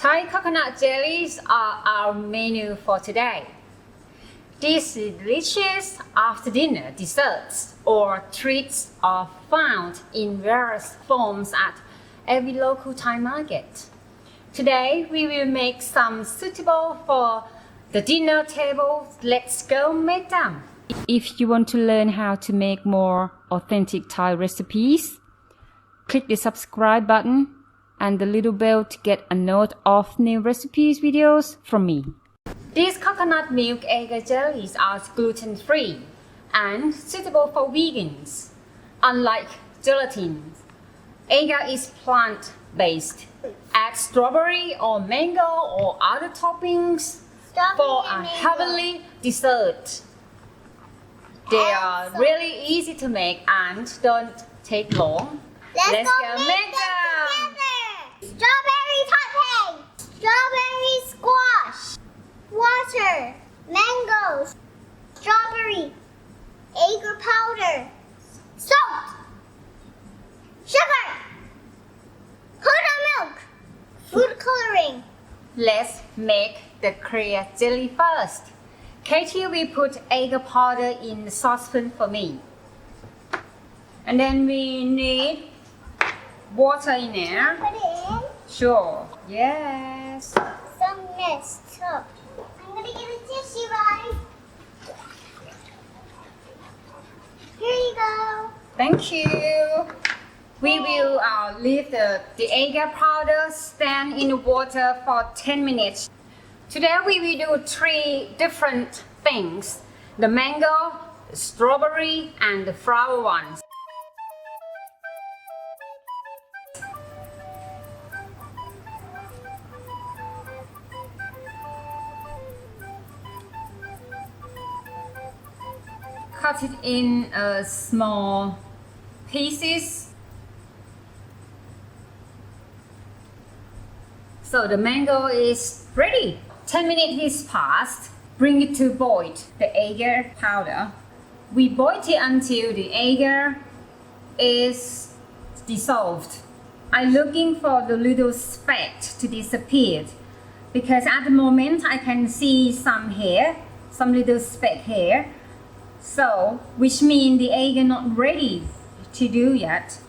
Thai coconut jellies are our menu for today. These delicious after-dinner desserts or treats are found in various forms at every local Thai market. Today we will make some suitable for the dinner table. Let's go make them. If you want to learn how to make more authentic Thai recipes, click the subscribe button and the little bell to get a note of new recipes videos from me. These coconut milk agar jellies are gluten-free and suitable for vegans. Unlike gelatin, agar is plant-based. Add strawberry or mango or other toppings for a heavenly dessert. They are really easy to make and don't take long. Let's go make them! Strawberry topping, strawberry squash, water, mangoes, strawberry, agar powder, salt, sugar, coconut milk, food coloring. Let's make the clear jelly first. Katie will put agar powder in the saucepan for me. And then we need water in there. Put it in. Sure. Yes. Some messed up. I'm gonna get a tissue, guys. Here you go. Thank you. We will leave the agar powder stand in the water for 10 minutes. Today we will do 3 different things. The mango, the strawberry, and the flower ones. Cut it in small pieces. So the mango is ready. 10 minutes is passed. Bring it to boil the agar powder. We boil it until the agar is dissolved. I'm looking for the little speck to disappear because at the moment I can see some here, some little speck here. So, which means the agar not ready to do yet.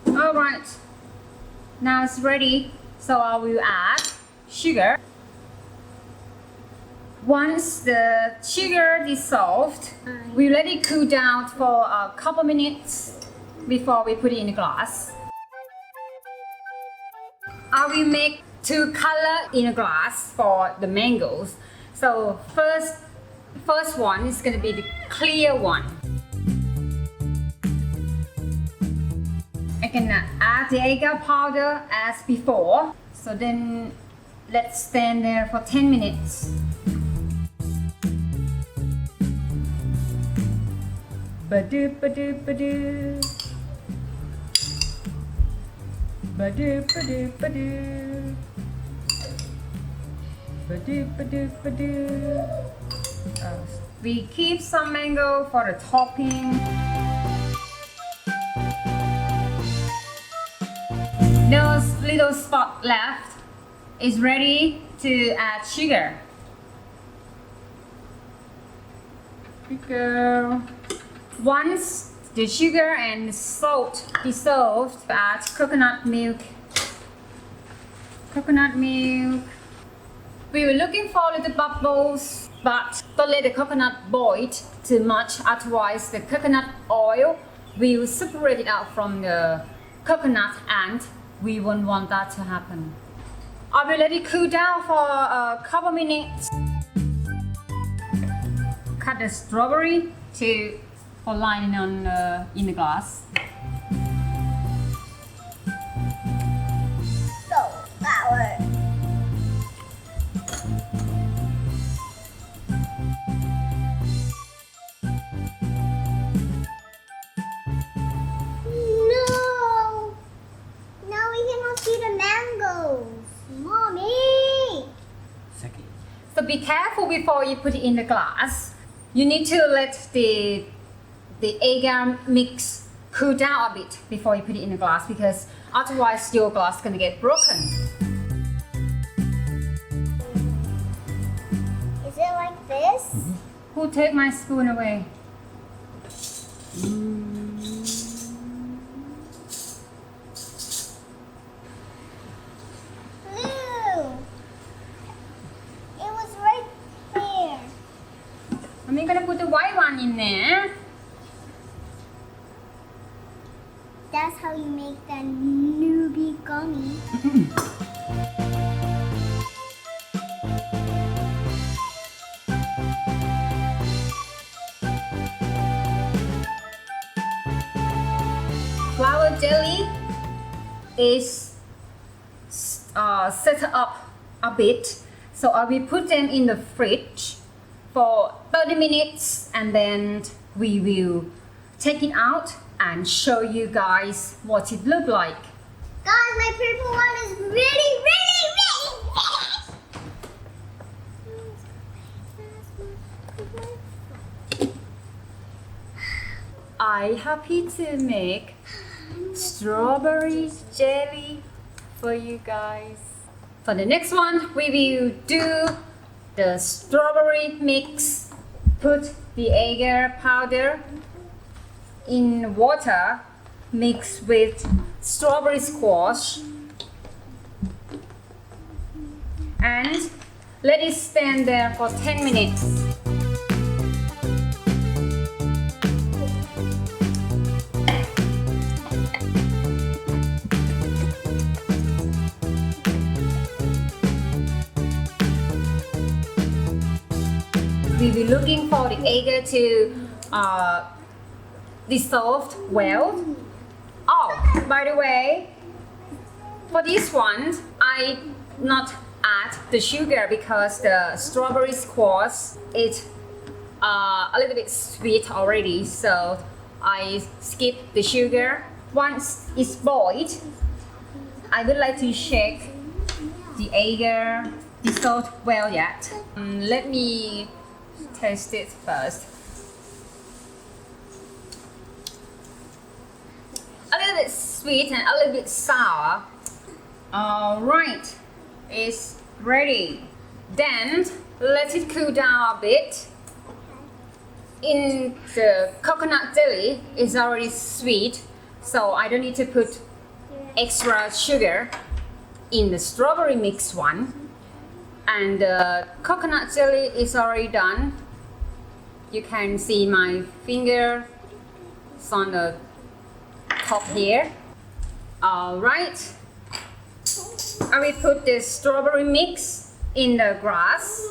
Alright, now it's ready. So I will add sugar. Once the sugar dissolved, we let it cool down for a couple minutes before we put it in the glass. I will make 2 colors in a glass for the mangoes. So first one is going to be the clear one. I can add the agar powder as before. So then let's stand there for 10 minutes. Badoo badoo badoo. Badoo badoo badoo. Badoo badoo badoo. We keep some mango for the topping. Those little spot left is ready to add sugar. Here we go. Once the sugar and salt dissolved, add coconut milk. Coconut milk. We were looking for little bubbles, but don't let the coconut boil too much, otherwise the coconut oil will separate it out from the coconut and we won't want that to happen. I will let it cool down for a couple minutes. Cut the strawberry for lining on in the glass. So, flour. So be careful before you put it in the glass. You need to let the agar mix cool down a bit before you put it in the glass because otherwise your glass is gonna get broken. Is it like this? Who take my spoon away? Blue. It was right there. I'm gonna put the white one in there. That's how you make the newbie gummy. Flour jelly is set up a bit, so I will put them in the fridge for 30 minutes and then we will take it out and show you guys what it look like. Guys, my purple one is really, really, really. I happy to make strawberry jelly for you guys. For the next one, we will do the strawberry mix. Put the agar powder in water, mix with strawberry squash, and let it stand there for 10 minutes. We will be looking for the agar to dissolve well. Oh, by the way, for this one, I not add the sugar because the strawberry squash is a little bit sweet already, so I skip the sugar. Once it's boiled, I would like to shake the agar dissolved well yet. Let me taste it first. A little bit sweet and a little bit sour. Alright, it's ready. Then let it cool down a bit. In the coconut jelly is already sweet, so I don't need to put extra sugar in the strawberry mix one. And the coconut jelly is already done. You can see my finger on the top here. Alright, I will put the strawberry mix in the glass.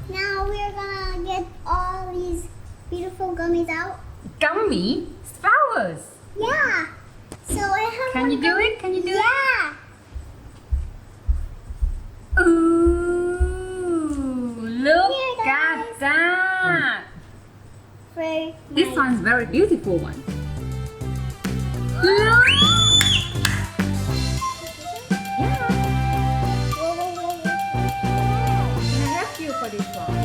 Now we're gonna get all these beautiful gummies out. Gummy flowers. Yeah. So I have. Can you do it? Can you do it? Yeah. Ooh, look Here, at guys. that. For This my- one's very beautiful one. Look. Yeah. Whoa, whoa, whoa, whoa. Can I help you for this one?